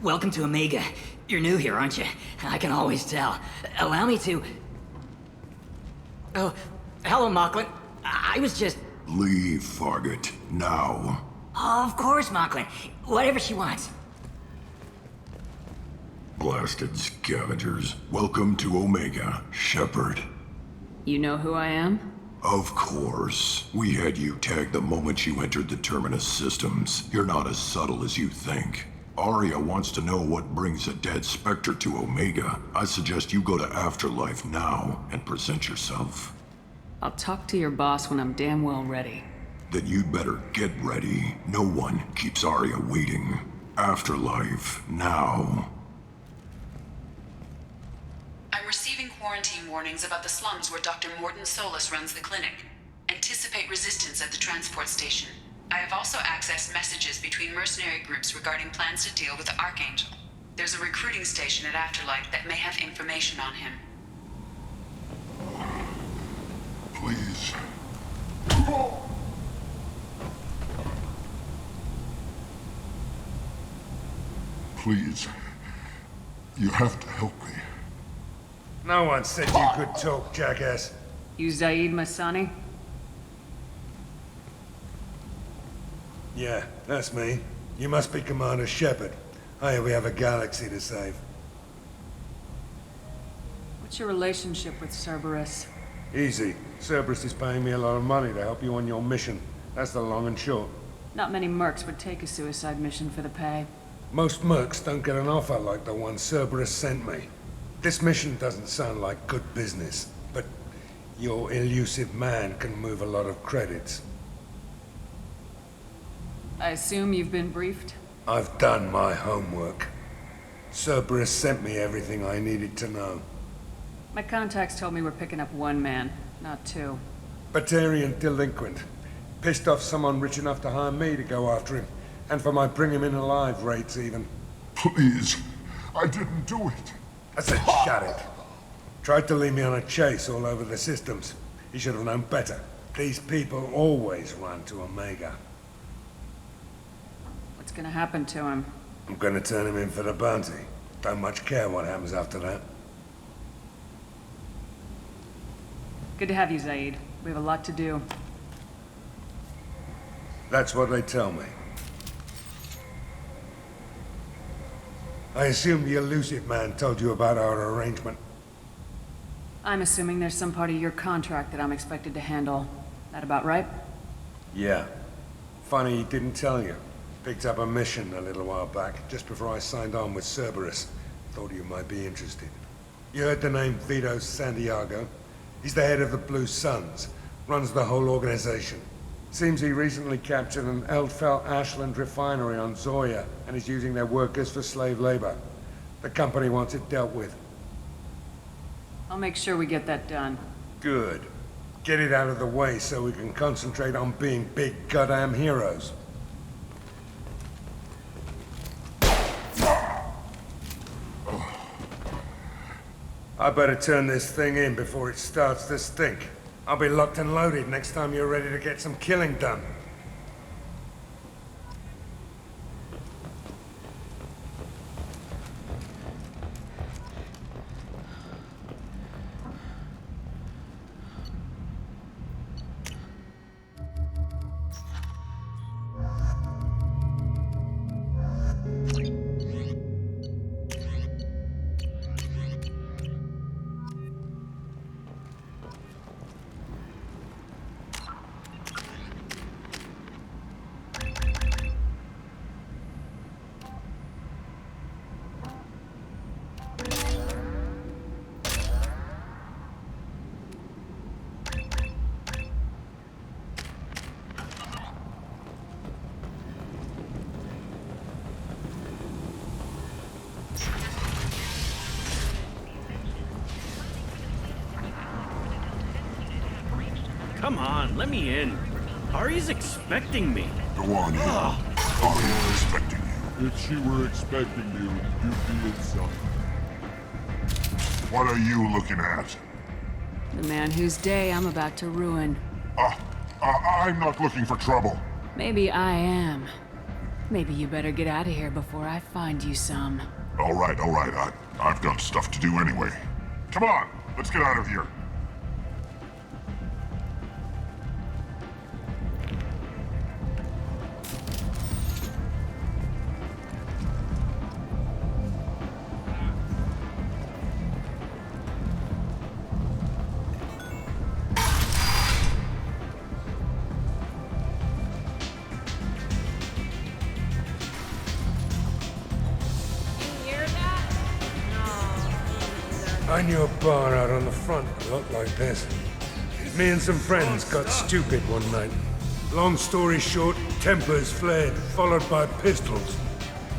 welcome to Omega. You're new here, aren't you? I can always tell. Allow me to... Oh, hello, Mocklin. I was just... Leave, Fargate, now. Oh, of course, Mocklin. Whatever she wants. Blasted scavengers. Welcome to Omega, Shepard. You know who I am? Of course. We had you tagged the moment you entered the Terminus systems. You're not as subtle as you think. Arya wants to know what brings a dead Spectre to Omega. I suggest you go to Afterlife now and present yourself. I'll talk to your boss when I'm damn well ready. Then you'd better get ready. No one keeps Arya waiting. Afterlife, now. I'm receiving quarantine warnings about the slums where Dr. Mordin Solus runs the clinic. Anticipate resistance at the transport station. I have also accessed messages between mercenary groups regarding plans to deal with the Archangel. There's a recruiting station at Afterlife that may have information on him. Please. Please. You have to help me. No one said you could talk, jackass. You Zaid Masani? Yeah, that's me. You must be Commander Shepard. Hey, we have a galaxy to save. What's your relationship with Cerberus? Easy. Cerberus is paying me a lot of money to help you on your mission. That's the long and short. Not many mercs would take a suicide mission for the pay. Most mercs don't get an offer like the one Cerberus sent me. This mission doesn't sound like good business, but your elusive man can move a lot of credits. I assume you've been briefed? I've done my homework. Cerberus sent me everything I needed to know. My contacts told me we're picking up one man, not two. Batarian delinquent. Pissed off someone rich enough to hire me to go after him. And for my bring him in alive rates even. Please. I didn't do it. I said shut it. Tried to lead me on a chase all over the systems. He should have known better. These people always run to Omega. What's gonna happen to him? I'm gonna turn him in for the bounty. Don't much care what happens after that. Good to have you, Zaid. We have a lot to do. That's what they tell me. I assume the elusive man told you about our arrangement. I'm assuming there's some part of your contract that I'm expected to handle. That about right? Yeah. Funny he didn't tell you. Picked up a mission a little while back, just before I signed on with Cerberus. Thought you might be interested. You heard the name Vito Santiago? He's the head of the Blue Suns. Runs the whole organization. Seems he recently captured an Eldfell Ashland refinery on Zoya and is using their workers for slave labor. The company wants it dealt with. I'll make sure we get that done. Good. Get it out of the way so we can concentrate on being big goddamn heroes. I better turn this thing in before it starts to stink. I'll be locked and loaded next time you're ready to get some killing done. Come on, let me in. Ari's expecting me. Go on in. Arya expecting you. If she were expecting you, you'd be inside. What are you looking at? The man whose day I'm about to ruin. I'm not looking for trouble. Maybe I am. Maybe you better get out of here before I find you some. All right. I've got stuff to do anyway. Come on, let's get out of here. I knew a bar out on the front that looked like this. Me and some friends got stupid one night. Long story short, tempers flared, followed by pistols.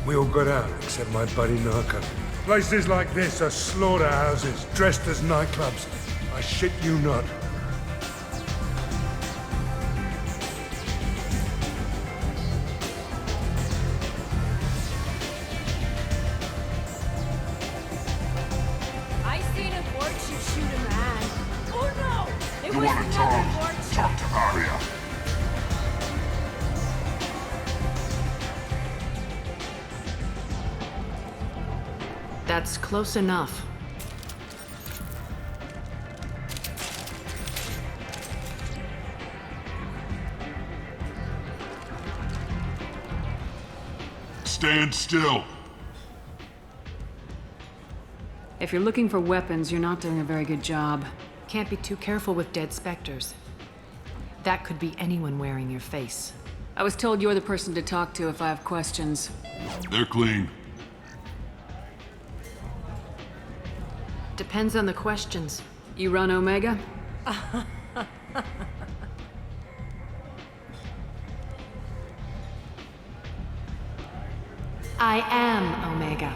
We all got out, except my buddy Narco. Places like this are slaughterhouses, dressed as nightclubs. I shit you not. I seen a fortune shoot a man. Oh no! It You was want to another talk? fortune. Talk to Arya. That's close enough. Stand still. If you're looking for weapons, you're not doing a very good job. Can't be too careful with dead specters. That could be anyone wearing your face. I was told you're the person to talk to if I have questions. They're clean. Depends on the questions. You run Omega? I am Omega.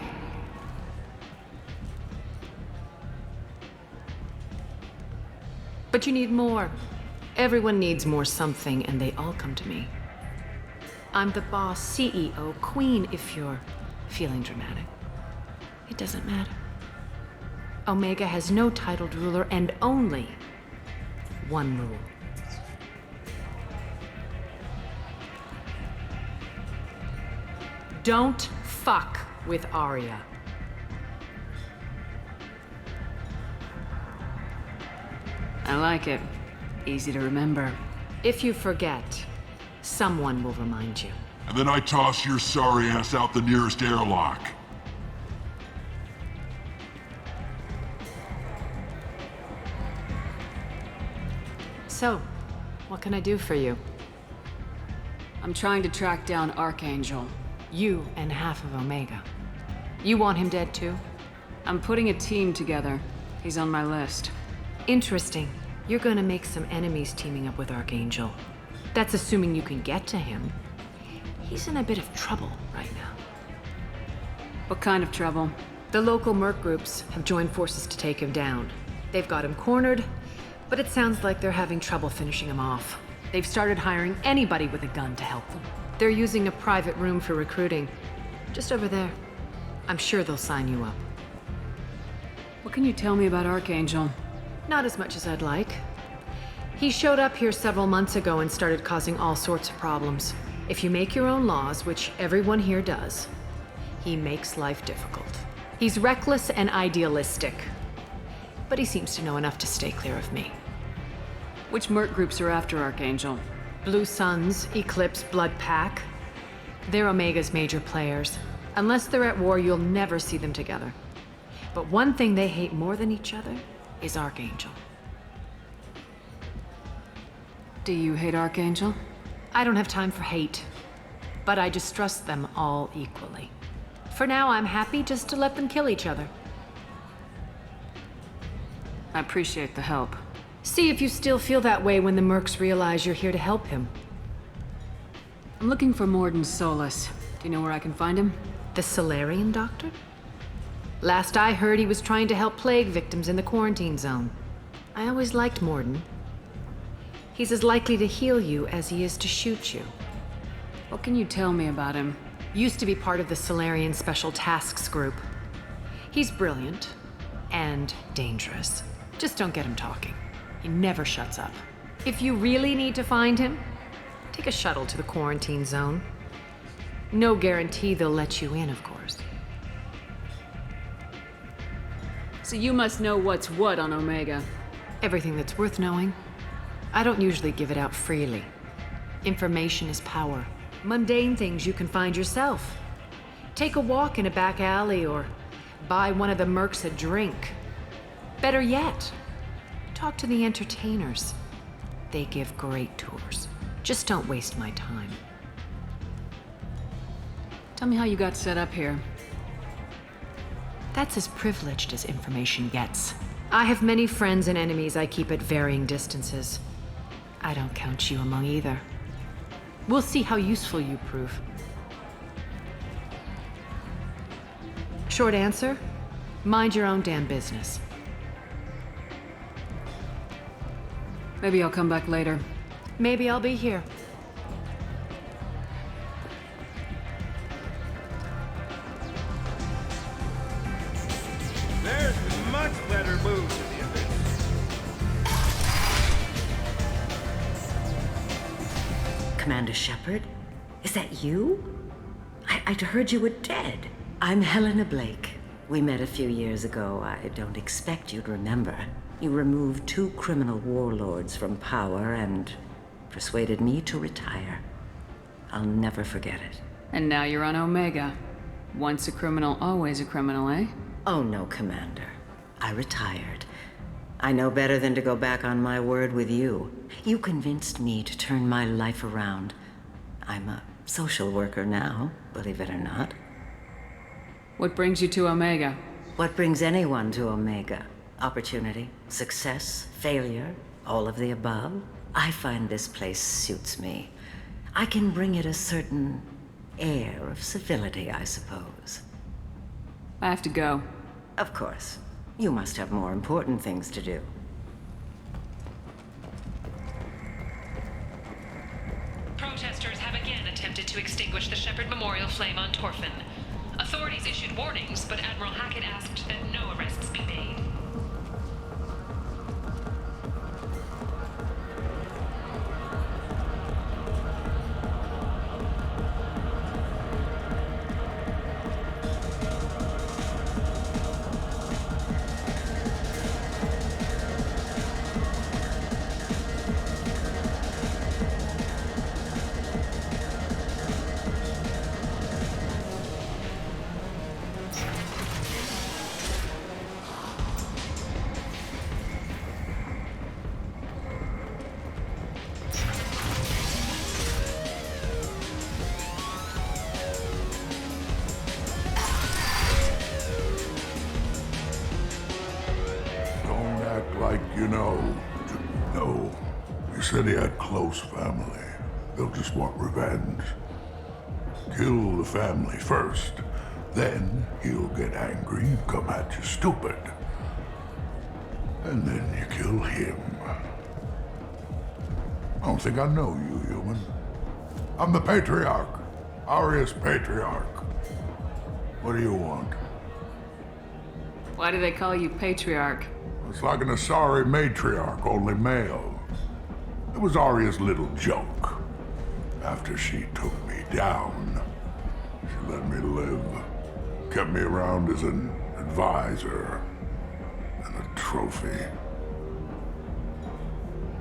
But you need more. Everyone needs more something, and they all come to me. I'm the boss, CEO, queen, if you're feeling dramatic. It doesn't matter. Omega has no titled ruler and only one rule. Don't fuck with Arya. I like it. Easy to remember. If you forget, someone will remind you. And then I toss your sorry ass out the nearest airlock. So, what can I do for you? I'm trying to track down Archangel. You and half of Omega. You want him dead too? I'm putting a team together. He's on my list. Interesting. You're gonna make some enemies teaming up with Archangel. That's assuming you can get to him. He's in a bit of trouble right now. What kind of trouble? The local merc groups have joined forces to take him down. They've got him cornered, but it sounds like they're having trouble finishing him off. They've started hiring anybody with a gun to help them. They're using a private room for recruiting. Just over there. I'm sure they'll sign you up. What can you tell me about Archangel? Not as much as I'd like. He showed up here several months ago and started causing all sorts of problems. If you make your own laws, which everyone here does, he makes life difficult. He's reckless and idealistic. But he seems to know enough to stay clear of me. Which merc groups are after Archangel? Blue Suns, Eclipse, Blood Pack. They're Omega's major players. Unless they're at war, you'll never see them together. But one thing they hate more than each other is Archangel. Do you hate Archangel? I don't have time for hate, but I distrust them all equally. For now, I'm happy just to let them kill each other. I appreciate the help. See if you still feel that way when the mercs realize you're here to help him. I'm looking for Morden Solus. Do you know where I can find him? The Solarian doctor? Last I heard, he was trying to help plague victims in the quarantine zone. I always liked Morden. He's as likely to heal you as he is to shoot you. What can you tell me about him? Used to be part of the Solarian Special Tasks Group. He's brilliant and dangerous. Just don't get him talking. He never shuts up. If you really need to find him, take a shuttle to the quarantine zone. No guarantee they'll let you in, of course. So you must know what's what on Omega. Everything that's worth knowing. I don't usually give it out freely. Information is power. Mundane things you can find yourself. Take a walk in a back alley or buy one of the mercs a drink. Better yet, talk to the entertainers. They give great tours. Just don't waste my time. Tell me how you got set up here. That's as privileged as information gets. I have many friends and enemies I keep at varying distances. I don't count you among either. We'll see how useful you prove. Short answer? Mind your own damn business. Maybe I'll come back later. Maybe I'll be here. There's much better moves in the abyss. Commander Shepard? Is that you? I'd heard you were dead. I'm Helena Blake. We met a few years ago. I don't expect you'd remember. You removed 2 criminal warlords from power and persuaded me to retire. I'll never forget it. And now you're on Omega. Once a criminal, always a criminal, eh? Oh no, Commander. I retired. I know better than to go back on my word with you. You convinced me to turn my life around. I'm a social worker now, believe it or not. What brings you to Omega? What brings anyone to Omega? Opportunity, success, failure, all of the above. I find this place suits me. I can bring it a certain air of civility, I suppose. I have to go. Of course. You must have more important things to do. Protesters have again attempted to extinguish the Shepard Memorial flame on Torfin. Authorities issued warnings, but Admiral Hackett asked that no arrests be made. Like you know. No. He said he had close family. They'll just want revenge. Kill the family first. Then he'll get angry and come at you stupid. And then you kill him. I don't think I know you, human. I'm the Patriarch. Aria's Patriarch. What do you want? Why do they call you Patriarch? It's like an Asari matriarch, only male. It was Aria's little joke. After she took me down, she let me live. Kept me around as an advisor and a trophy.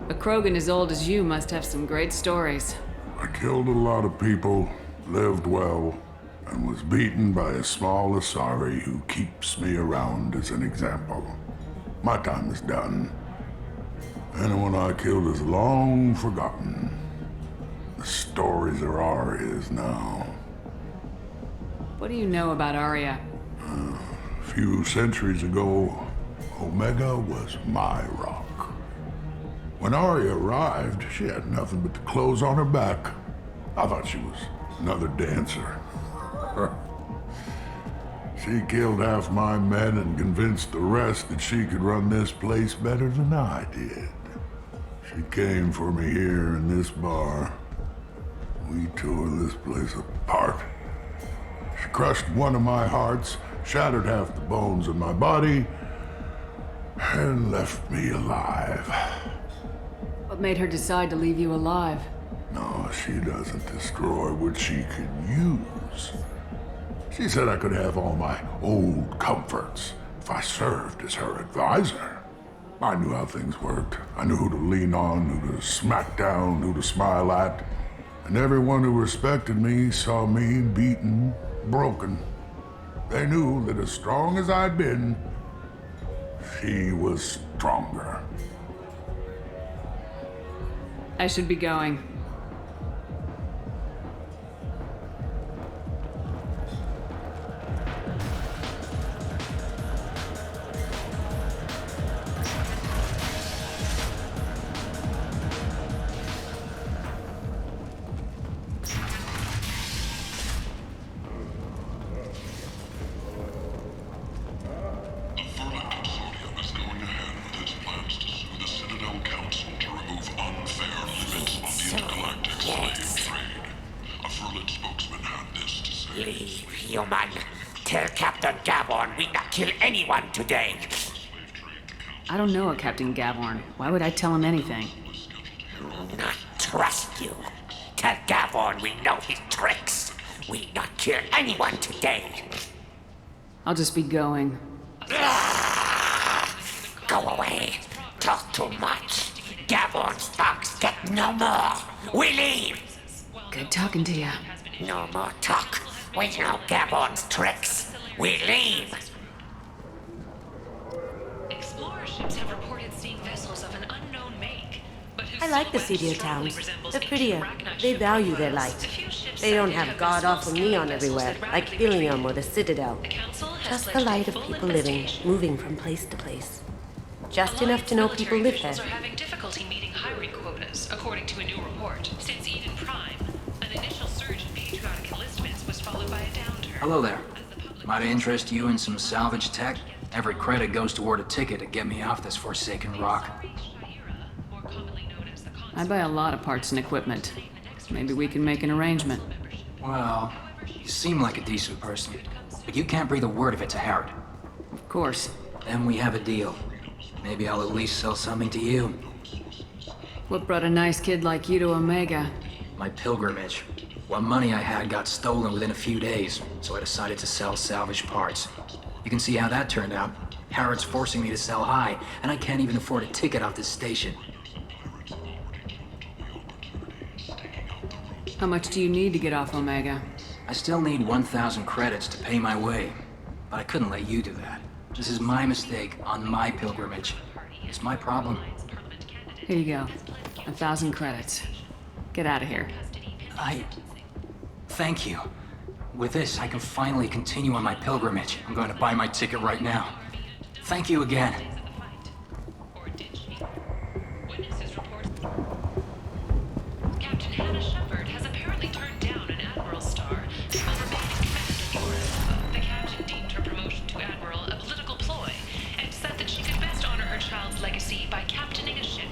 A Krogan as old as you must have some great stories. I killed a lot of people, lived well, and was beaten by a small Asari who keeps me around as an example. My time is done. Anyone I killed is long forgotten. The stories are Aria's now. What do you know about Aria? A few centuries ago, Omega was my rock. When Aria arrived, she had nothing but the clothes on her back. I thought she was another dancer. She killed half my men and convinced the rest that she could run this place better than I did. She came for me here in this bar. We tore this place apart. She crushed one of my hearts, shattered half the bones in my body, and left me alive. What made her decide to leave you alive? No, she doesn't destroy what she can use. She said I could have all my old comforts if I served as her advisor. I knew how things worked. I knew who to lean on, who to smack down, who to smile at. And everyone who respected me saw me beaten, broken. They knew that as strong as I'd been, she was stronger. I should be going. Human, tell Captain Gaborn we not kill anyone today. I don't know a Captain Gaborn. Why would I tell him anything? Not trust you. Tell Gaborn we know his tricks. We not kill anyone today. I'll just be going. Go away. Talk too much. Gaborn's thugs get no more. We leave. Good talking to you. No more talk. We know Gaborn's tricks. We leave. Explorer ships have reported seeing vessels of an unknown make, but whose I like the silhouette seedier strongly towns. resembles They're ancient prettier. Ragnar They ship value their profiles. light. A few ships They don't cited have been god-awful small neon vessels everywhere, that like rapidly Ilium retreat. or the Citadel. The council has Just the pledged light a of full people living, investigation. moving from place to place. Just enough Alliance to know people military live there. officials are having difficulty meeting hiring quotas, according to a new report. Since Eden Prime, an initial surge in patriotic enlistments was followed by a downturn. Hello there. Might I interest you in some salvage tech? Every credit goes toward a ticket to get me off this forsaken rock. I buy a lot of parts and equipment. Maybe we can make an arrangement. Well, you seem like a decent person, but you can't breathe a word if it's a Herod. Of course. Then we have a deal. Maybe I'll at least sell something to you. What brought a nice kid like you to Omega? My pilgrimage. What money I had got stolen within a few days, so I decided to sell salvaged parts. You can see how that turned out. Harrod's forcing me to sell high, and I can't even afford a ticket off this station. How much do you need to get off Omega? I still need 1,000 credits to pay my way, but I couldn't let you do that. This is my mistake on my pilgrimage. It's my problem. Here you go. 1,000 credits. Get out of here. Thank you. With this, I can finally continue on my pilgrimage. I'm going to buy my ticket right now. Thank you again. Captain Hannah Shepard has apparently turned down an Admiral star and will remain in command aboard. The captain deemed her promotion to Admiral a political ploy and said that she could best honor her child's legacy by captaining a ship.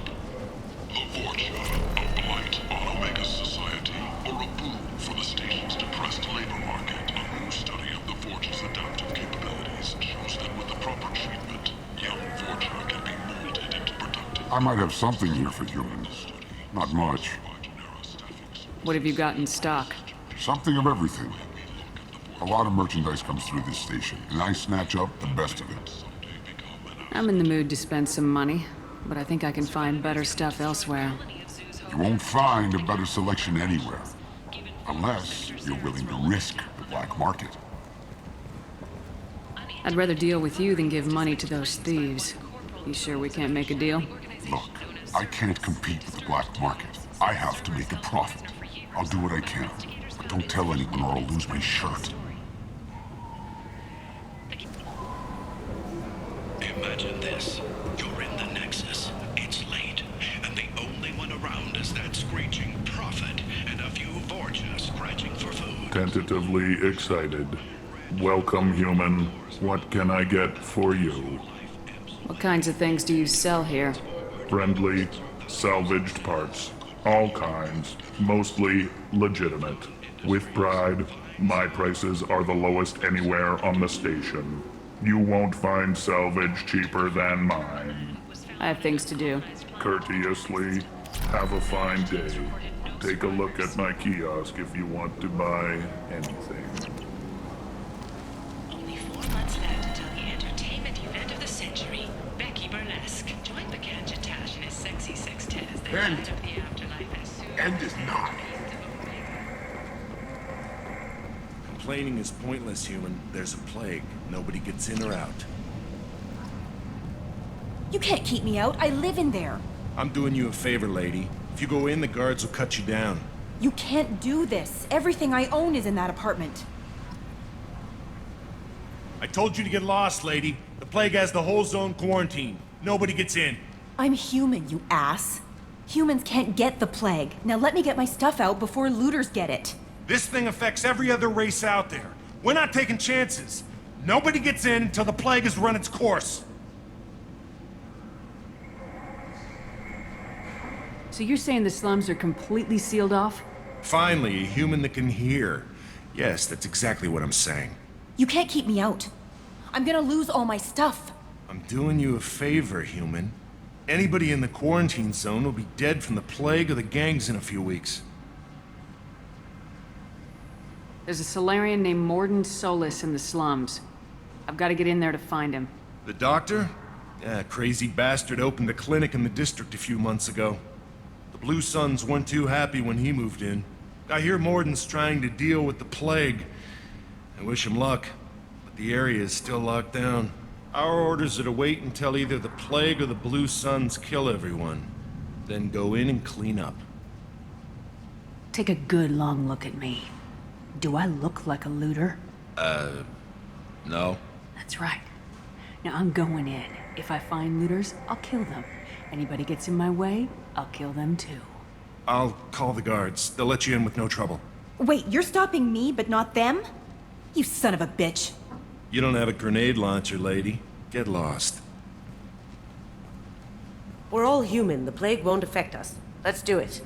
The fortune, a blight on Omega's society, or a boon for the station's depressed labor market. A new study of the Forge's adaptive capabilities shows that with the proper treatment, young Forger can be molded into productive. I might have something here for humans. Not much. What have you got in stock? Something of everything. A lot of merchandise comes through this station, and I snatch up the best of it. I'm in the mood to spend some money, but I think I can find better stuff elsewhere. You won't find a better selection anywhere. Unless you're willing to risk the black market. I'd rather deal with you than give money to those thieves. You sure we can't make a deal? Look, I can't compete with the black market. I have to make a profit. I'll do what I can, but don't tell anyone or I'll lose my shirt. Imagine this. You're in the Nexus. It's late, and the only one around is that screeching prophet and a few Vorcha scratching for food. Tentatively excited. Welcome, human. What can I get for you? What kinds of things do you sell here? Friendly, salvaged parts. All kinds. Mostly legitimate. With pride, my prices are the lowest anywhere on the station. You won't find salvage cheaper than mine. I have things to do. Courteously, have a fine day. take a look at my kiosk if you want to buy anything. Only 4 months left until the entertainment event of the century, Becky Burlesque. Join Bacanja Tash and his sexy sextet as they And- light up the afterlife as soon End is nigh. Complaining is pointless, human. There's a plague. Nobody gets in or out. You can't keep me out. I live in there. I'm doing you a favor, lady. If you go in, the guards will cut you down. You can't do this. Everything I own is in that apartment. I told you to get lost, lady. The plague has the whole zone quarantined. Nobody gets in. I'm human, you ass. Humans can't get the plague. Now let me get my stuff out before looters get it. This thing affects every other race out there. We're not taking chances. Nobody gets in until the plague has run its course. So you're saying the slums are completely sealed off? Finally, a human that can hear. Yes, that's exactly what I'm saying. You can't keep me out. I'm gonna lose all my stuff. I'm doing you a favor, human. Anybody in the quarantine zone will be dead from the plague or the gangs in a few weeks. There's a Solarian named Morden Solis in the slums. I've got to get in there to find him. The doctor? Yeah, crazy bastard opened a clinic in the district a few months ago. The Blue Suns weren't too happy when he moved in. I hear Morden's trying to deal with the plague. I wish him luck, but the area is still locked down. Our orders are to wait until either the plague or the Blue Suns kill everyone. Then go in and clean up. Take a good long look at me. Do I look like a looter? No. That's right. Now I'm going in. If I find looters, I'll kill them. Anybody gets in my way, I'll kill them too. I'll call the guards. They'll let you in with no trouble. Wait, you're stopping me, but not them? You son of a bitch. You don't have a grenade launcher, lady. Get lost. We're all human. The plague won't affect us. Let's do it.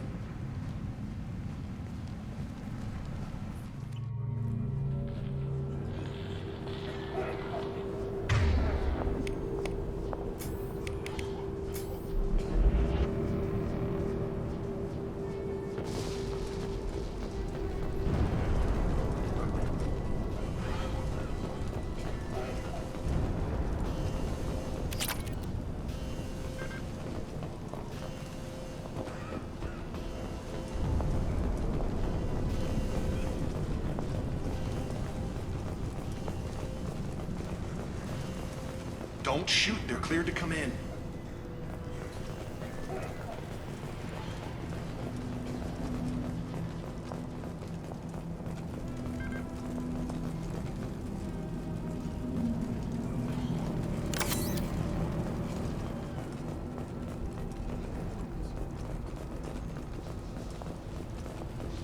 Don't shoot. They're cleared to come in.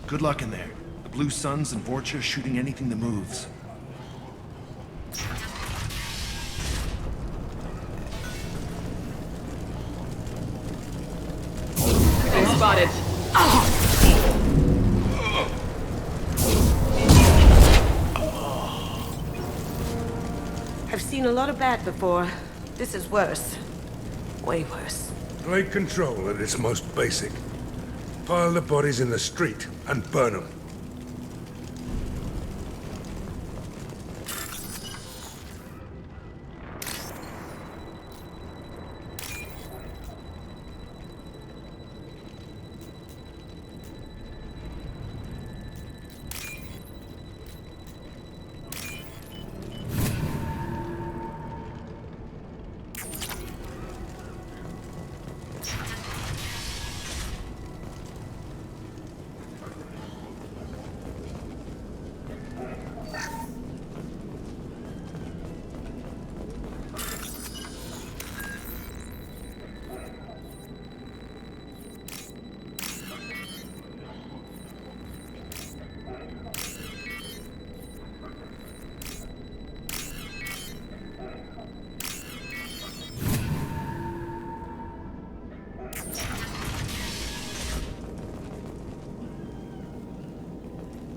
Good luck in there. The Blue Suns and Vorcha are shooting anything that moves. Spotted. I've seen a lot of bad before. This is worse. Way worse. Plague control at its most basic. Pile the bodies in the street and burn them.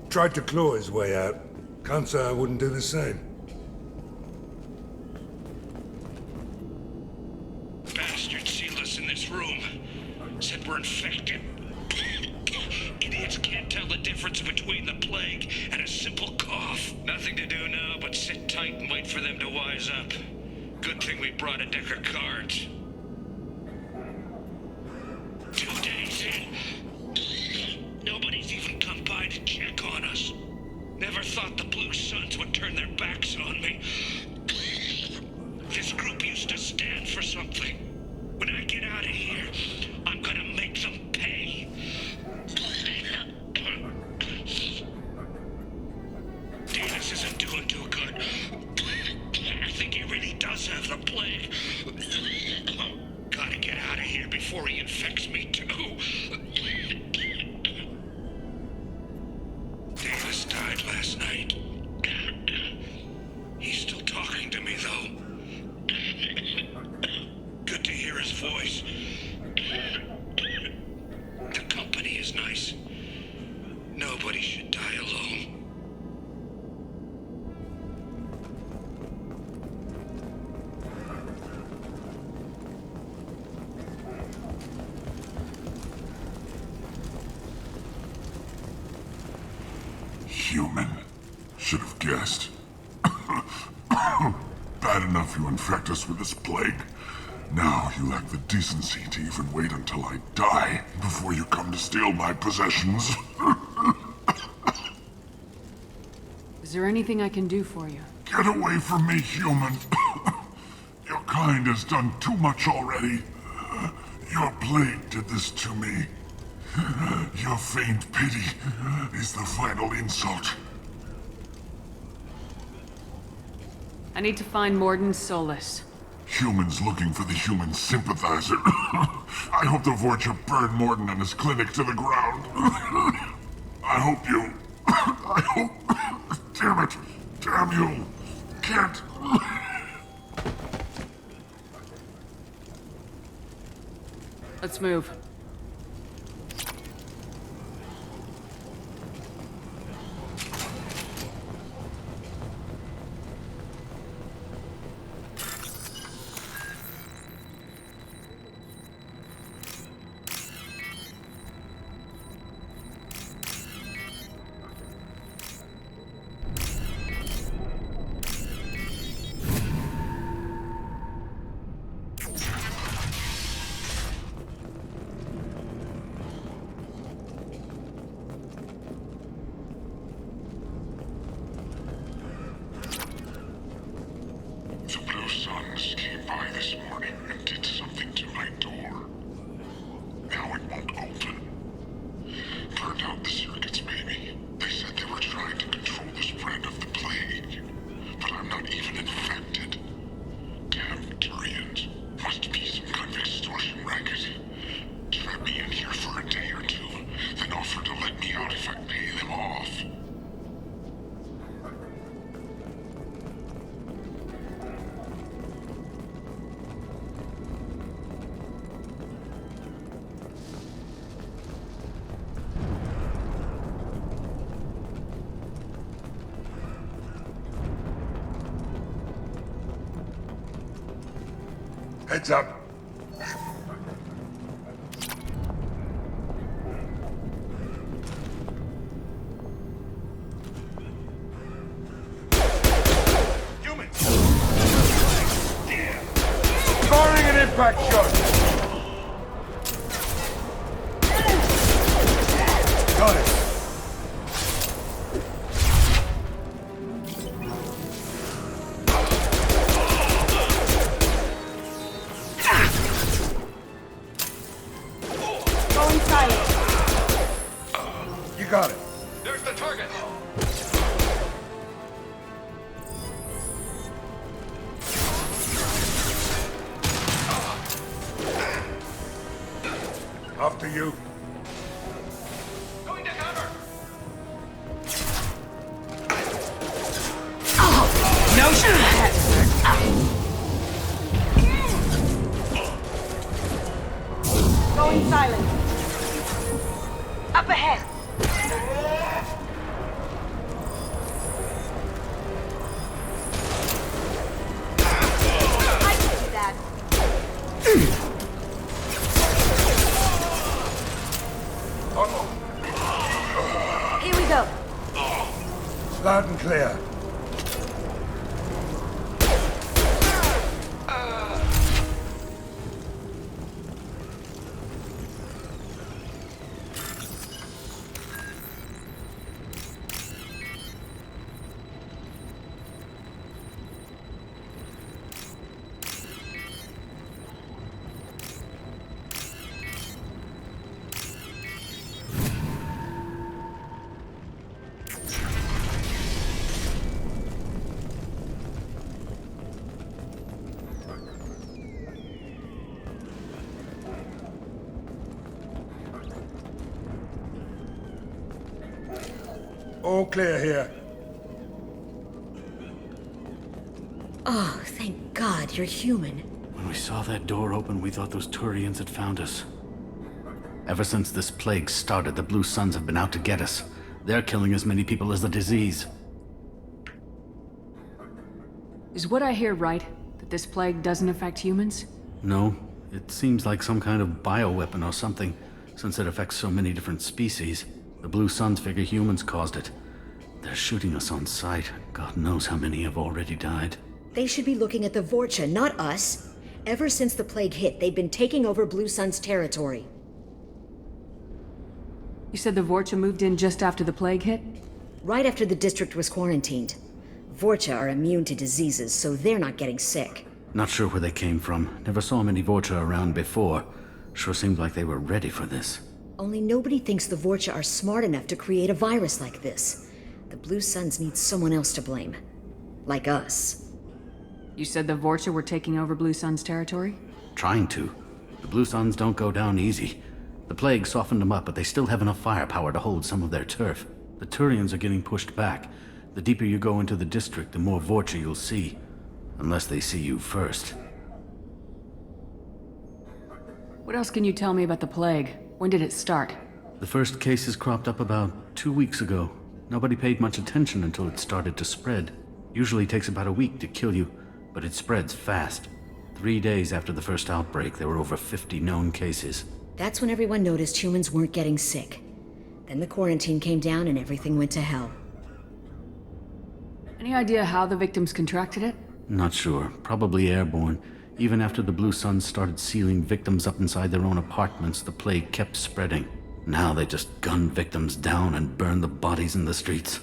Tried to claw his way out. Can't say I wouldn't do the same. Bastard sealed us in this room. Said we're infected. It idiots can't tell the difference between the plague and a simple cough. Nothing to do now but sit tight and wait for them to wise up. Good thing we brought a deck of cards. 2 days in. Nobody's even come by to check on us. Never thought the Blue Suns would turn their backs on me. This group used to stand for something. When I get out of here, I'm gonna make them pay. Davis isn't doing too good. I think he really does have the plague. Gotta get out of here before he infects me too. Davis died last night. He's still talking to me though. Good to hear his voice. The company is nice. Nobody should die alone. Human. Should have guessed. Bad enough you infect us with this plague. Now you lack the decency to even wait until I die before you come to steal my possessions. Is there anything I can do for you? Get away from me, human. Your kind has done too much already. Your plague did this to me. Your feigned pity is the final insult. I need to find Morden Solus. Humans looking for the human sympathizer. I hope the Vorcha burned Morden and his clinic to the ground. I hope you... I hope... Damn it! Damn you! Can't... Let's move. Heads up. Humans! Firing an impact shot. Got it. You got it. There's the target! After you. Going to cover! No shit! Going silent. Up ahead. I can do that. All clear here. Oh, thank God you're human. When we saw that door open, we thought those Turians had found us. Ever since this plague started, the Blue Suns have been out to get us. They're killing as many people as the disease. Is what I hear right? That this plague doesn't affect humans? No, it seems like some kind of bioweapon or something, since it affects so many different species. The Blue Suns figure humans caused it. They're shooting us on sight. God knows how many have already died. They should be looking at the Vorcha, not us. Ever since the plague hit, they've been taking over Blue Sun's territory. You said the Vorcha moved in just after the plague hit? Right after the district was quarantined. Vorcha are immune to diseases, so they're not getting sick. Not sure where they came from. Never saw many Vorcha around before. Sure seemed like they were ready for this. Only nobody thinks the Vorcha are smart enough to create a virus like this. The Blue Suns need someone else to blame. Like us. You said the Vorcha were taking over Blue Sun's territory? Trying to. The Blue Suns don't go down easy. The plague softened them up, but they still have enough firepower to hold some of their turf. The Turians are getting pushed back. The deeper you go into the district, the more Vorcha you'll see. Unless they see you first. What else can you tell me about the plague? When did it start? The first cases cropped up about 2 weeks ago. Nobody paid much attention until it started to spread. Usually takes about a week to kill you, but it spreads fast. 3 days after the first outbreak, there were over 50 known cases. That's when everyone noticed humans weren't getting sick. Then the quarantine came down and everything went to hell. Any idea how the victims contracted it? Not sure. Probably airborne. Even after the Blue Suns started sealing victims up inside their own apartments, the plague kept spreading. Now they just gun victims down and burn the bodies in the streets.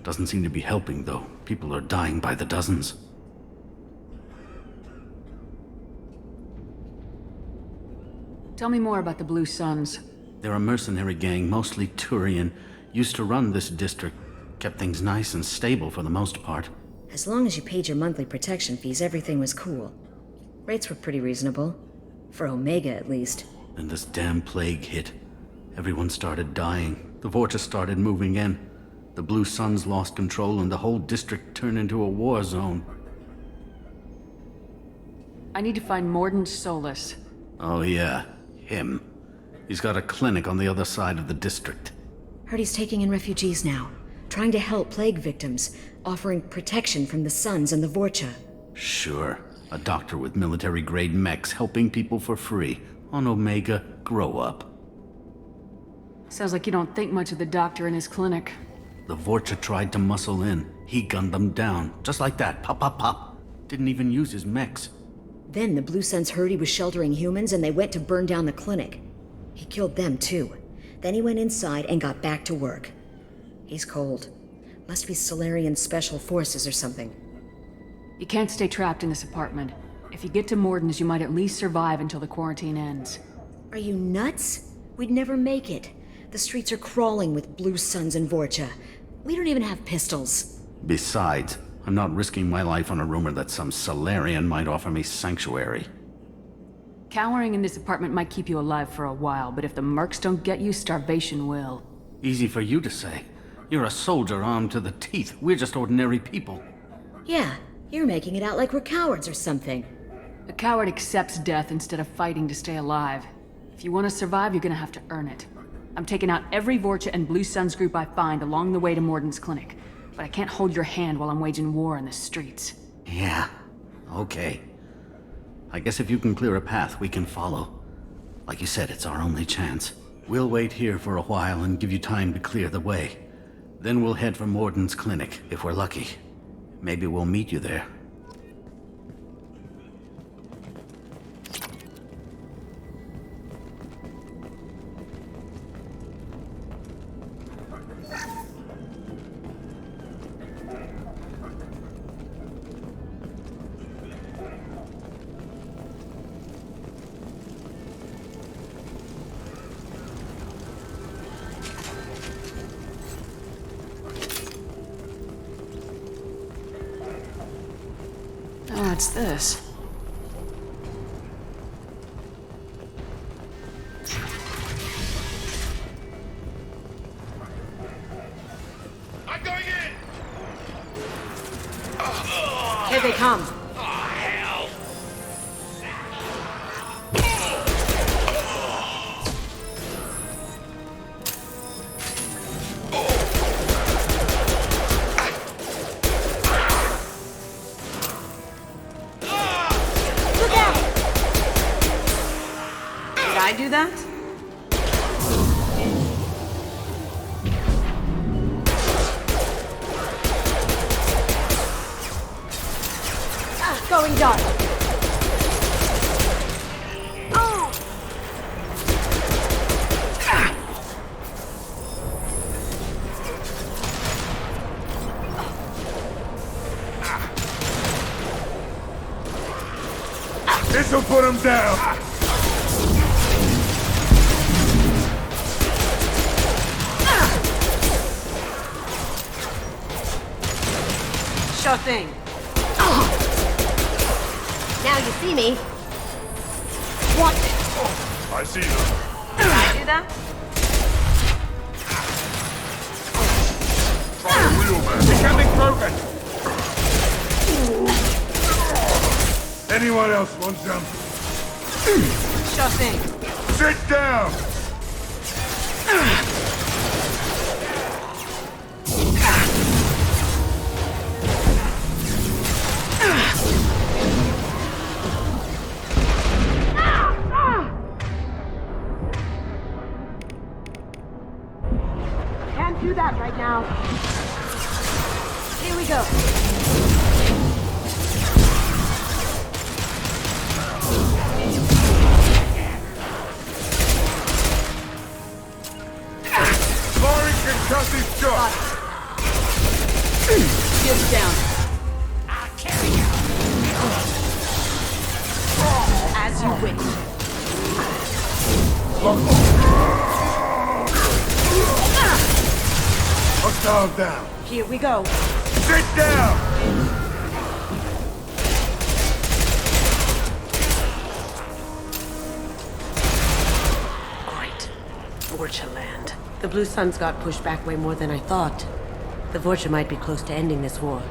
Doesn't seem to be helping, though. People are dying by the dozens. Tell me more about the Blue Suns. They're a mercenary gang, mostly Turian. Used to run this district. Kept things nice and stable for the most part. As long as you paid your monthly protection fees, everything was cool. Rates were pretty reasonable. For Omega, at least. Then this damn plague hit. Everyone started dying. The Vorcha started moving in. The Blue Suns lost control and the whole district turned into a war zone. I need to find Morden Solus. Oh yeah, him. He's got a clinic on the other side of the district. Heard he's taking in refugees now. Trying to help plague victims. Offering protection from the Suns and the Vorcha. Sure. A doctor with military-grade mechs helping people for free. On Omega, grow up. Sounds like you don't think much of the doctor in his clinic. The Vorcha tried to muscle in. He gunned them down. Just like that. Pop, pop, pop. Didn't even use his mechs. Then the Blue Suns heard he was sheltering humans and they went to burn down the clinic. He killed them too. Then he went inside and got back to work. He's cold. Must be Solarian Special Forces or something. You can't stay trapped in this apartment. If you get to Morden's, you might at least survive until the quarantine ends. Are you nuts? We'd never make it. The streets are crawling with Blue Suns and Vorcha. We don't even have pistols. Besides, I'm not risking my life on a rumor that some Solarian might offer me sanctuary. Cowering in this apartment might keep you alive for a while, but if the mercs don't get you, starvation will. Easy for you to say. You're a soldier armed to the teeth. We're just ordinary people. Yeah, you're making it out like we're cowards or something. A coward accepts death instead of fighting to stay alive. If you want to survive, you're gonna have to earn it. I'm taking out every Vorcha and Blue Suns group I find along the way to Morden's clinic. But I can't hold your hand while I'm waging war in the streets. Yeah, okay. I guess if you can clear a path, we can follow. Like you said, it's our only chance. We'll wait here for a while and give you time to clear the way. Then we'll head for Morden's clinic, if we're lucky. Maybe we'll meet you there. What's this? Come. Look out! Did I do that? Going dark. Oh! This'll put him down! Sure thing. Now you see me. What? I see them. Did I do that? Real man. Becoming broken! Anyone else want some? Sure thing. Sit down! Can't do that right now. Here we go. Firing concussive shot! Shields down. I'll carry you. As you wish. Hostile down. Here we go. Sit down! Great. Vorcha land. The Blue Suns got pushed back way more than I thought. The Vorcha might be close to ending this war.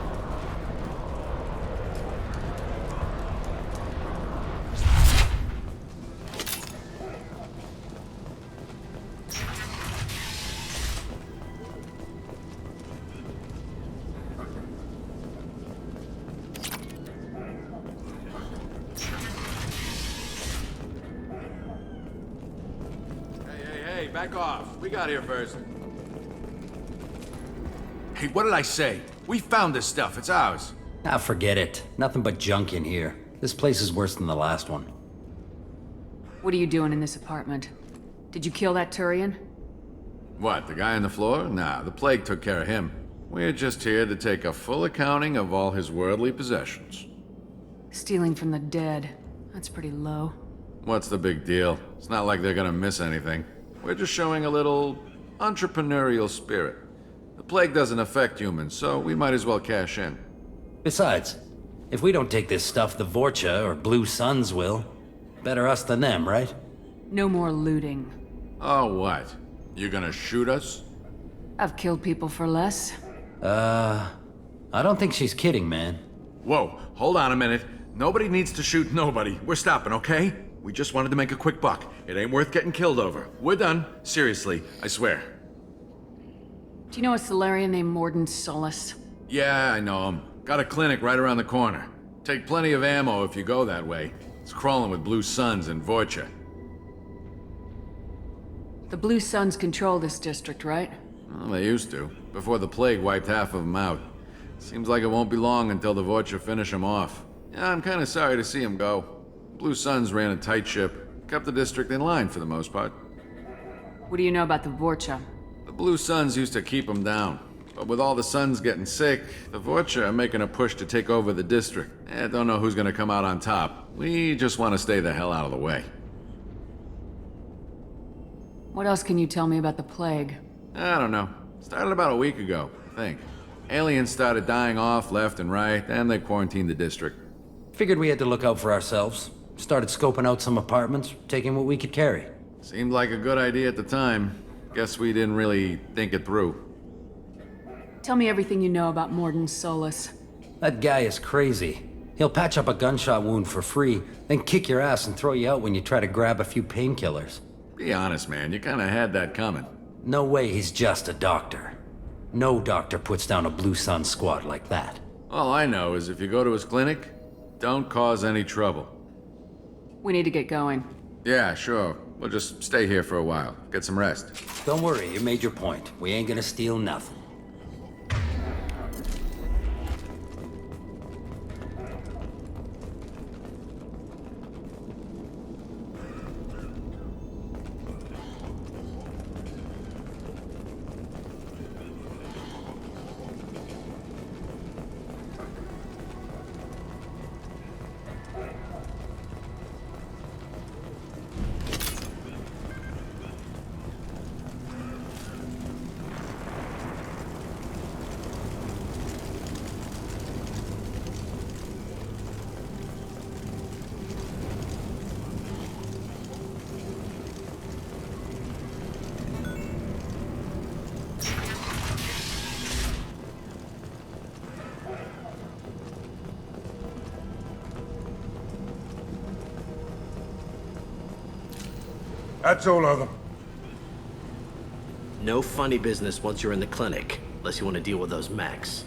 Hey, back off. We got here first. Hey, what did I say? We found this stuff. It's ours. Ah, forget it. Nothing but junk in here. This place is worse than the last one. What are you doing in this apartment? Did you kill that Turian? What, the guy on the floor? Nah, the plague took care of him. We're just here to take a full accounting of all his worldly possessions. Stealing from the dead. That's pretty low. What's the big deal? It's not like they're gonna miss anything. We're just showing a little entrepreneurial spirit. The plague doesn't affect humans, so we might as well cash in. Besides, if we don't take this stuff, the Vorcha or Blue Suns will. Better us than them, right? No more looting. Oh, what? You gonna shoot us? I've killed people for less. I don't think she's kidding, man. Whoa, hold on a minute. Nobody needs to shoot nobody. We're stopping, okay? We just wanted to make a quick buck. It ain't worth getting killed over. We're done. Seriously, I swear. Do you know a Solarian named Morden Solus? Yeah, I know him. Got a clinic right around the corner. Take plenty of ammo if you go that way. It's crawling with Blue Suns and Vorcha. The Blue Suns control this district, right? Well, they used to, before the plague wiped half of them out. Seems like it won't be long until the Vorcha finish them off. Yeah, I'm kinda sorry to see them go. Blue Suns ran a tight ship, kept the district in line for the most part. What do you know about the Vorcha? The Blue Suns used to keep them down. But with all the Suns getting sick, the Vorcha are making a push to take over the district. Don't know who's gonna come out on top. We just want to stay the hell out of the way. What else can you tell me about the plague? I don't know. Started about a week ago, I think. Aliens started dying off left and right, and they quarantined the district. Figured we had to look out for ourselves. Started scoping out some apartments, taking what we could carry. Seemed like a good idea at the time. Guess we didn't really think it through. Tell me everything you know about Morden Solus. That guy is crazy. He'll patch up a gunshot wound for free, then kick your ass and throw you out when you try to grab a few painkillers. Be honest, man. You kinda had that coming. No way he's just a doctor. No doctor puts down a Blue Sun squad like that. All I know is if you go to his clinic, don't cause any trouble. We need to get going. Yeah, sure. We'll just stay here for a while. Get some rest. Don't worry, you made your point. We ain't gonna steal nothing. That's all of them. No funny business once you're in the clinic, unless you want to deal with those mechs.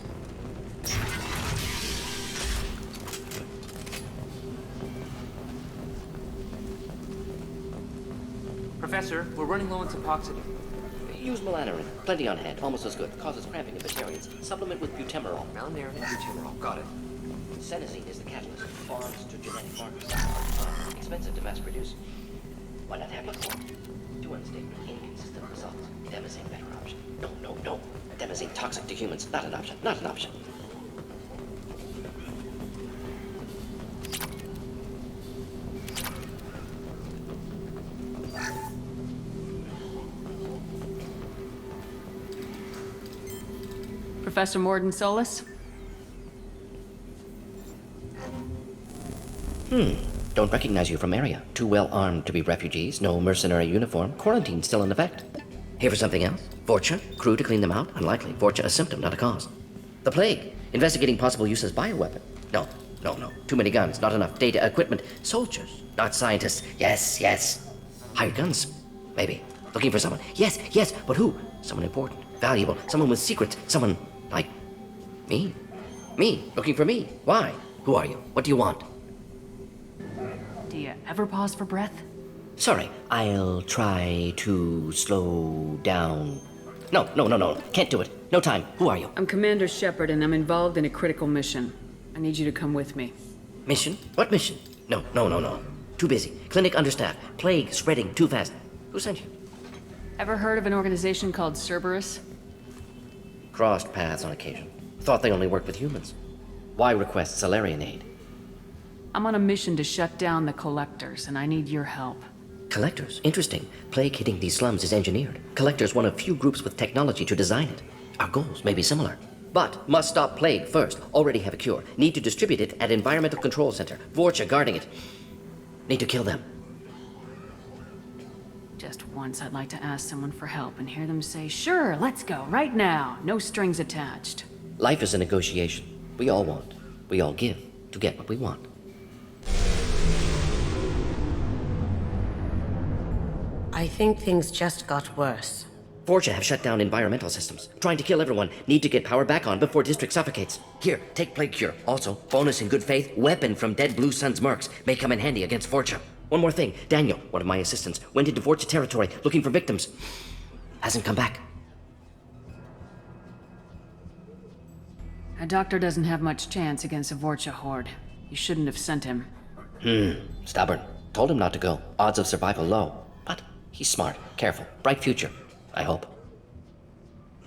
Professor, we're running low on Suboxone. Use melanorin. Plenty on hand. Almost as good. Causes cramping in vegetarians. Supplement with butemerol. Melanorin and butemerol. Got it. Senesine is the catalyst. Bonds to genetic markers. Expensive to mass produce. Why not have it? To unstable, inconsistent results. Demazine better option. No. Demazine toxic to humans. Not an option. Not an option. Professor Morden Solus? Don't recognize you from area. Too well armed to be refugees. No mercenary uniform. Quarantine still in effect. Here for something else? Vorcha? Crew to clean them out? Unlikely. Vorcha a symptom, not a cause. The plague. Investigating possible use as bioweapon. No. Too many guns. Not enough data, equipment. Soldiers, not scientists. Yes. Hired guns. Maybe. Looking for someone. Yes. But who? Someone important. Valuable. Someone with secrets. Someone like me. Me. Looking for me. Why? Who are you? What do you want? Do you ever pause for breath? Sorry, I'll try to slow down. No. Can't do it. No time. Who are you? I'm Commander Shepard, and I'm involved in a critical mission. I need you to come with me. Mission? What mission? No. Too busy. Clinic understaffed. Plague spreading too fast. Who sent you? Ever heard of an organization called Cerberus? Crossed paths on occasion. Thought they only worked with humans. Why request Salarian aid? I'm on a mission to shut down the Collectors, and I need your help. Collectors? Interesting. Plague hitting these slums is engineered. Collectors one of few groups with technology to design it. Our goals may be similar. But must stop plague first. Already have a cure. Need to distribute it at Environmental Control Center. Vorcha guarding it. Need to kill them. Just once I'd like to ask someone for help and hear them say, sure, let's go, right now. No strings attached. Life is a negotiation. We all want. We all give to get what we want. I think things just got worse. Vorcha have shut down environmental systems. Trying to kill everyone. Need to get power back on before District suffocates. Here, take Plague Cure. Also, bonus in good faith, weapon from dead Blue Sun's mercs. May come in handy against Vorcha. One more thing. Daniel, one of my assistants, went into Vorcha territory looking for victims. Hasn't come back. A doctor doesn't have much chance against a Vorcha horde. You shouldn't have sent him. Stubborn. Told him not to go. Odds of survival low. But he's smart, careful, bright future. I hope.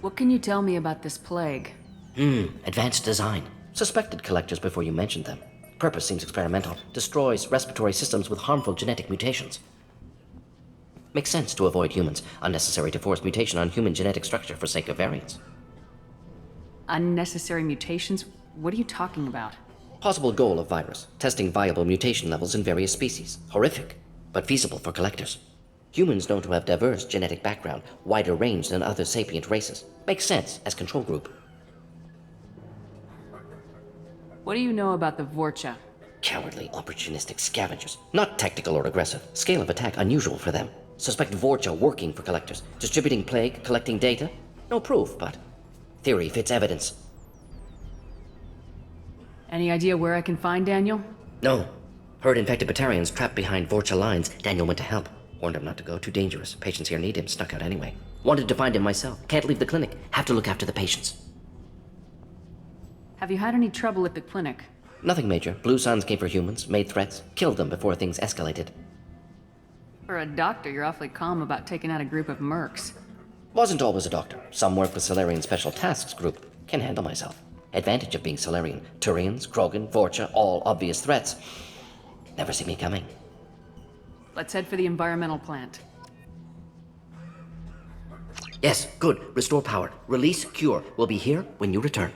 What can you tell me about this plague? Advanced design. Suspected collectors before you mentioned them. Purpose seems experimental. Destroys respiratory systems with harmful genetic mutations. Makes sense to avoid humans. Unnecessary to force mutation on human genetic structure for sake of variants. Unnecessary mutations? What are you talking about? Possible goal of virus. Testing viable mutation levels in various species. Horrific, but feasible for collectors. Humans known to have diverse genetic background, wider range than other sapient races. Makes sense as control group. What do you know about the Vorcha? Cowardly, opportunistic scavengers. Not tactical or aggressive. Scale of attack unusual for them. Suspect Vorcha working for collectors. Distributing plague, collecting data. No proof, but theory fits evidence. Any idea where I can find Daniel? No. Heard infected Batarians trapped behind Vorcha lines. Daniel went to help. Warned him not to go. Too dangerous. Patients here need him. Snuck out anyway. Wanted to find him myself. Can't leave the clinic. Have to look after the patients. Have you had any trouble at the clinic? Nothing major. Blue Suns came for humans, made threats, killed them before things escalated. For a doctor, you're awfully calm about taking out a group of mercs. Wasn't always a doctor. Some work with Solarian Special Tasks Group. Can handle myself. Advantage of being Solarian. Turians, Krogan, Vorcha, all obvious threats. Never see me coming. Let's head for the environmental plant. Yes, good. Restore power. Release cure. We'll be here when you return.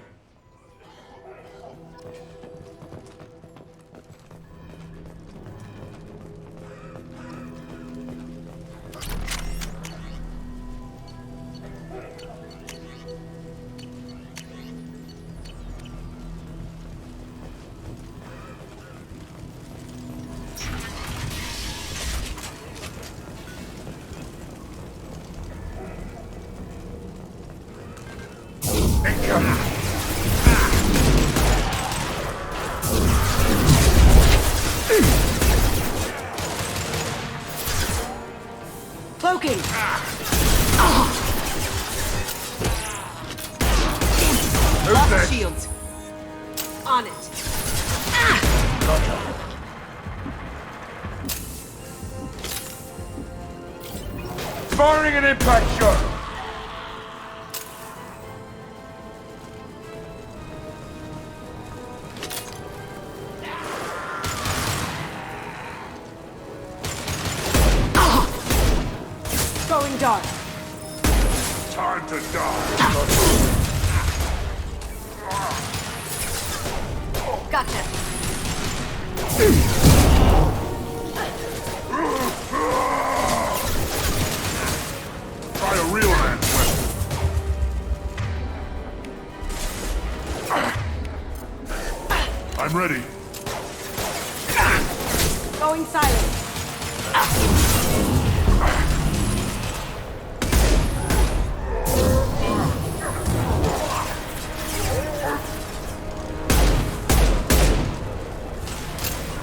Cloaking! Lock shields. On it. Firing an impact shot! Going dark. Time to die. Gotcha. Try a real man's weapon. I'm ready. Going silent.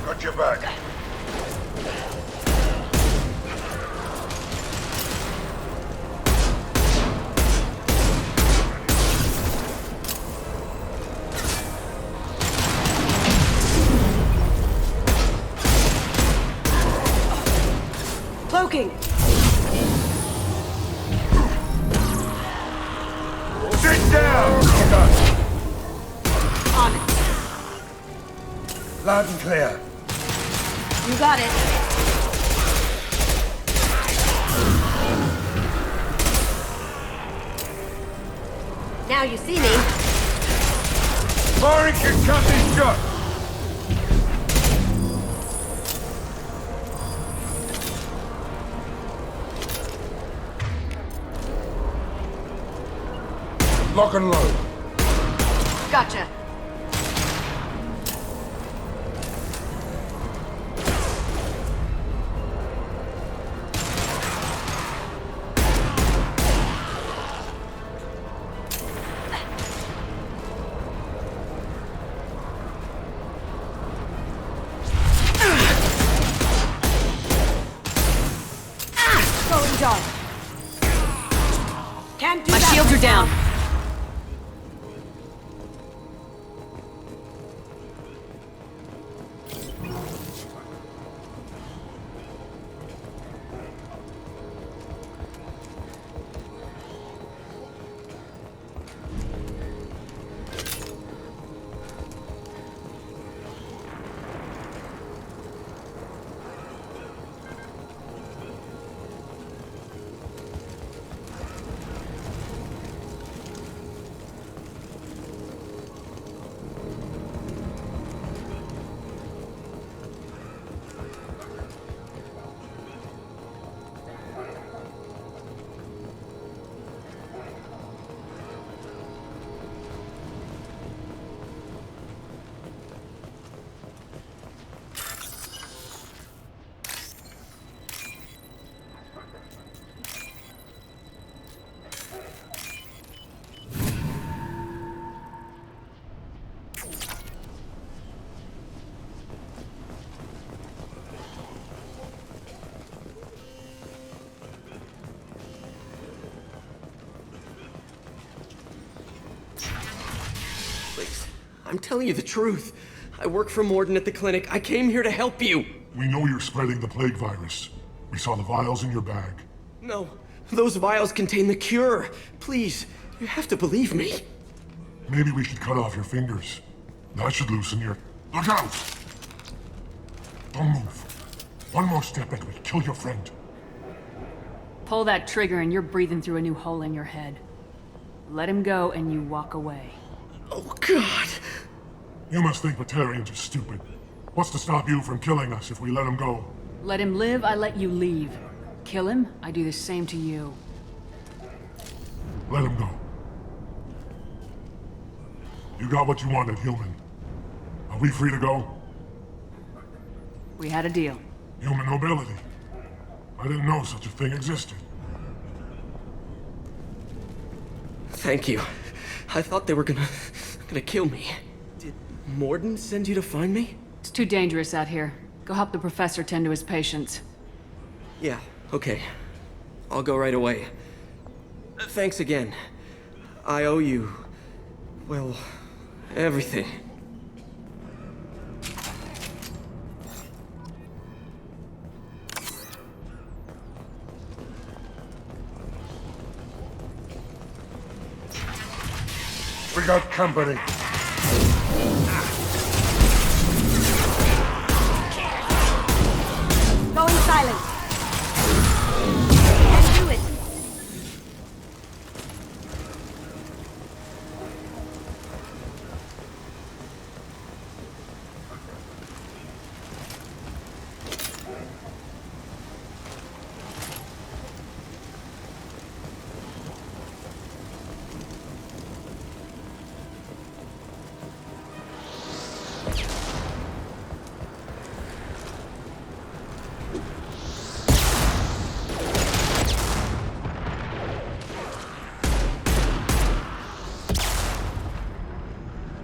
Got your back. Cloaking. Sit down! On it. Loud and clear. You got it. Now you see me. Firing concussive shot! Lock and load. Gotcha. Going dark. Can't do My that. shields are down. I'm telling you the truth. I work for Morden at the clinic. I came here to help you. We know you're spreading the plague virus. We saw the vials in your bag. No, those vials contain the cure. Please, you have to believe me. Maybe we should cut off your fingers. That should loosen your... Look out! Don't move. One more step and we kill your friend. Pull that trigger and you're breathing through a new hole in your head. Let him go and you walk away. Oh, God. You must think Batarians are stupid. What's to stop you from killing us if we let him go? Let him live, I let you leave. Kill him, I do the same to you. Let him go. You got what you wanted, human. Are we free to go? We had a deal. Human nobility. I didn't know such a thing existed. Thank you. I thought they were gonna kill me. Did Morden send you to find me? It's too dangerous out here. Go help the professor tend to his patients. Yeah, okay. I'll go right away. Thanks again. I owe you... well, everything. We got company. Going silent. Can't do it.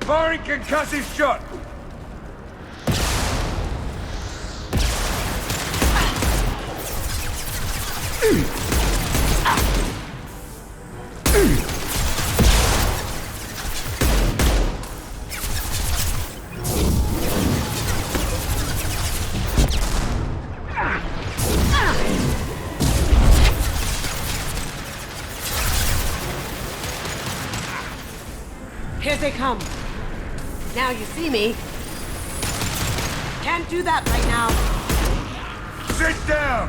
Firing concussive shot! Here they come. Now you see me. Can't do that right now. Sit down!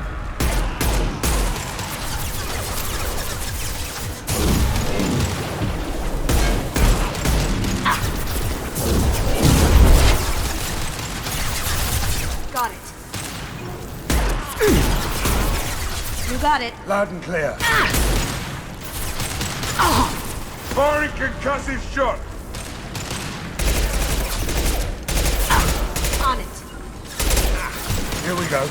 Got it. You got it. Loud and clear. Firing concussive shot! On it. Here we go.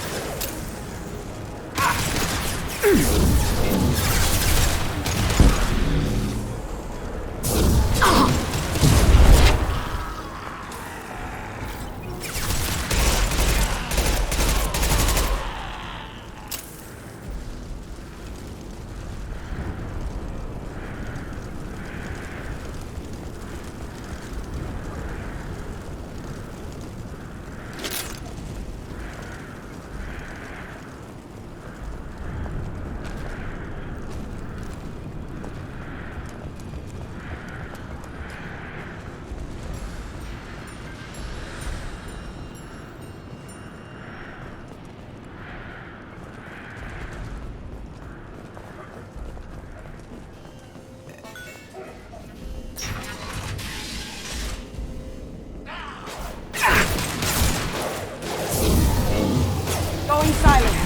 Going silent.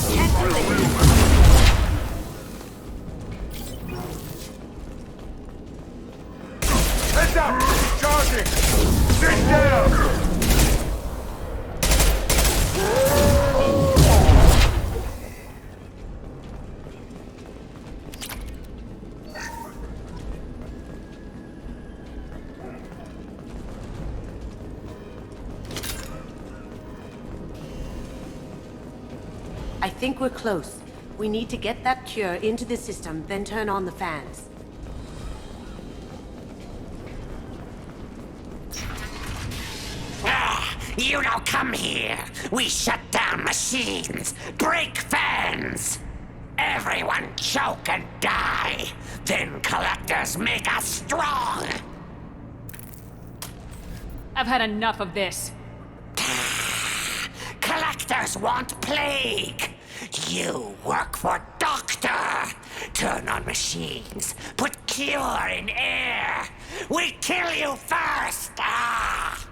Can't do it. Heads up! Charging! Sit down! I think we're close. We need to get that cure into the system, then turn on the fans. You don't come here. We shut down machines, break fans. Everyone choke and die. Then collectors make us strong. I've had enough of this. Collectors want plague. You work for Doctor. Turn on machines. Put cure in air. We kill you first. Ah!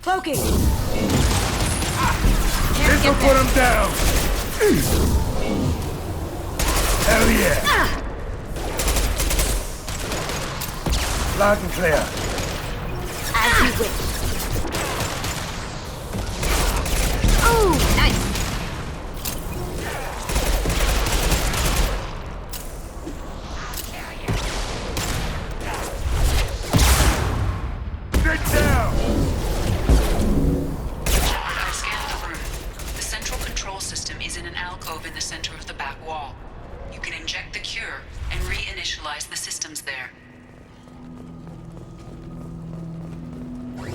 Cloaking! This'll put him down! Hell yeah! Loud and clear. As you wish. Oh, nice! Get down! I've scanned the room. The central control system is in an alcove in the center of the back wall. You can inject the cure and reinitialize the systems there.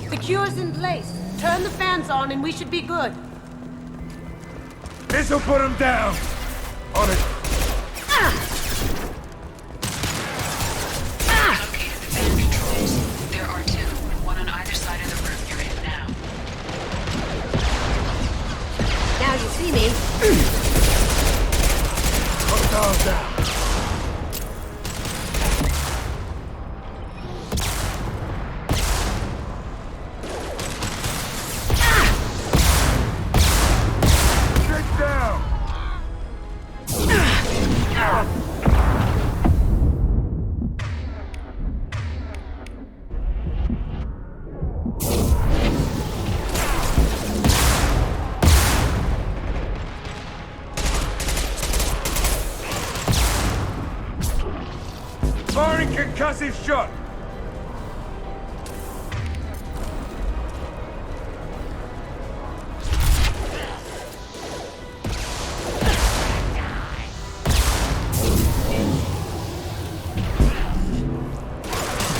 The cure's in place. Turn the fans on and we should be good. This'll put him down! On it! Located the fan controls. There are two, one on either side of the room you're in now. Now you see me. Hostiles down. Firing concussive shot!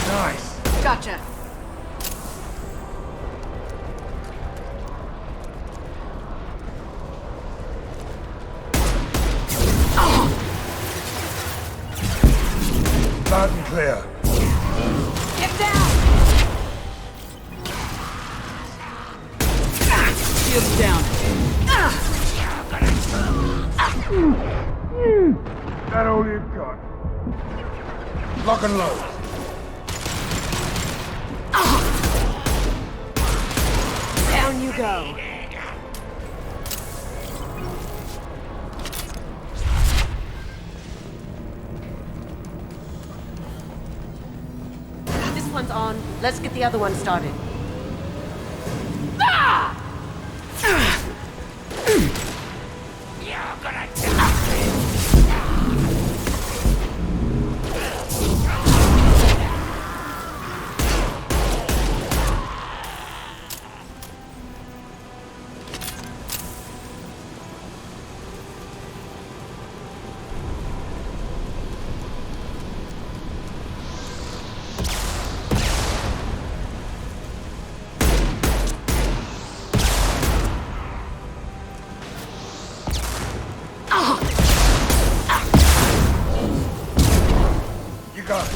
Nice! Gotcha. Loud and clear. Get down! Shields down. That all you've got? Lock and load. Down you go. This one's on. Let's get the other one started. You're gonna You got it.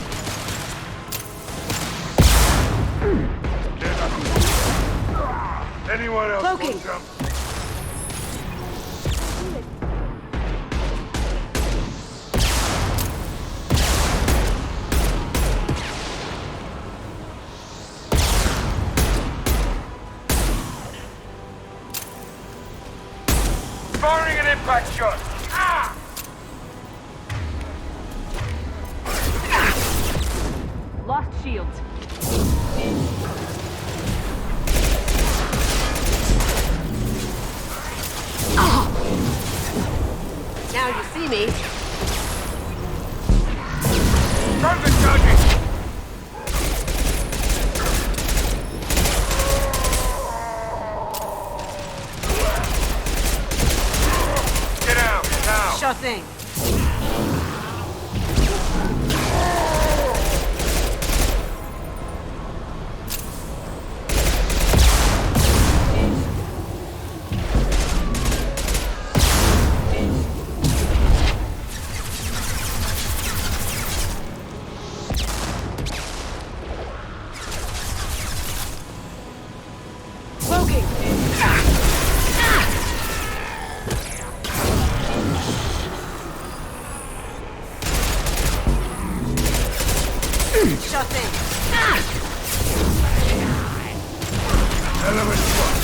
Anyone else Cloaking. want some? Firing an impact shot! Ah! Lost shields. Now you see me. Target charging! Get out, now! Sure thing. Hell of a spot.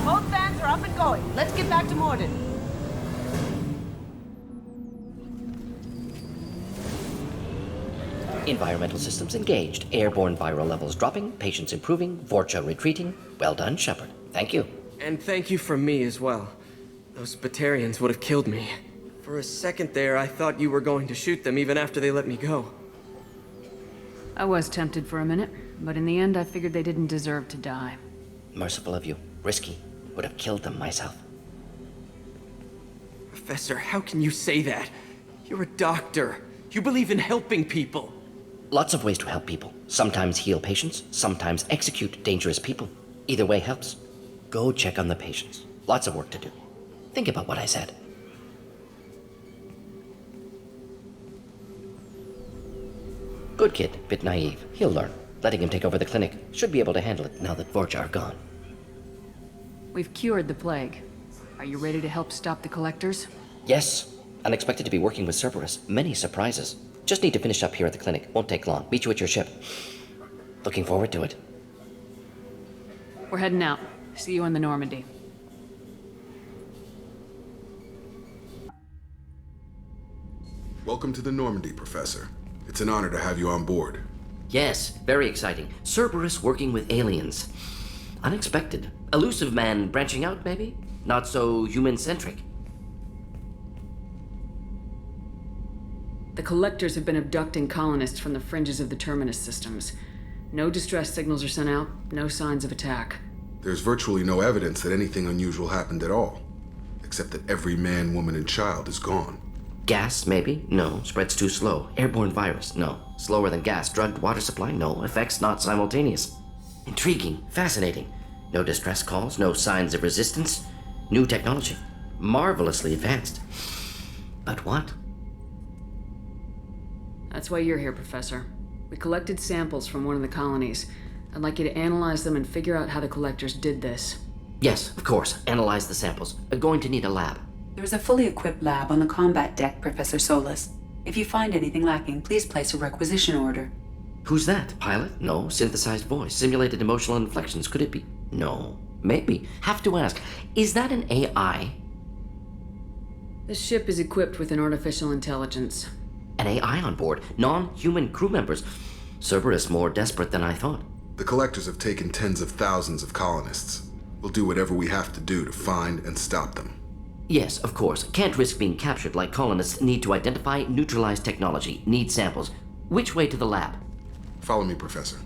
Both vans are up and going. Let's get back to Morden. Environmental systems engaged. Airborne viral levels dropping. Patients improving. Vorcha retreating. Well done, Shepard. Thank you. And thank you from me as well. Those Batarians would have killed me. For a second there, I thought you were going to shoot them even after they let me go. I was tempted for a minute, but in the end I figured they didn't deserve to die. Merciful of you. Risky. Would have killed them myself. Professor, how can you say that? You're a doctor. You believe in helping people. Lots of ways to help people. Sometimes heal patients, sometimes execute dangerous people. Either way helps. Go check on the patients. Lots of work to do. Think about what I said. Good kid, bit naive. He'll learn. Letting him take over the clinic. Should be able to handle it now that Vorcha are gone. We've cured the plague. Are you ready to help stop the collectors? Yes. Unexpected to be working with Cerberus. Many surprises. Just need to finish up here at the clinic. Won't take long. Meet you at your ship. Looking forward to it. We're heading out. See you in the Normandy. Welcome to the Normandy, Professor. It's an honor to have you on board. Yes, very exciting. Cerberus working with aliens. Unexpected. Elusive man branching out, maybe? Not so human-centric. The collectors have been abducting colonists from the fringes of the Terminus systems. No distress signals are sent out, no signs of attack. There's virtually no evidence that anything unusual happened at all, except that every man, woman, and child is gone. Gas, maybe? No. Spreads too slow. Airborne virus? No. Slower than gas. Drugged water supply? No. Effects not simultaneous. Intriguing. Fascinating. No distress calls. No signs of resistance. New technology. Marvelously advanced. But what? That's why you're here, Professor. We collected samples from one of the colonies. I'd like you to analyze them and figure out how the collectors did this. Yes, of course. Analyze the samples. Going to need a lab. There's a fully equipped lab on the combat deck, Professor Solis. If you find anything lacking, please place a requisition order. Who's that? Pilot? No. Synthesized voice. Simulated emotional inflections. Could it be? No. Maybe. Have to ask. Is that an AI? This ship is equipped with an artificial intelligence. An AI on board. Non-human crew members. Cerberus more desperate than I thought. The collectors have taken tens of thousands of colonists. We'll do whatever we have to do to find and stop them. Yes, of course. Can't risk being captured like colonists. Need to identify, neutralize technology. Need samples. Which way to the lab? Follow me, Professor.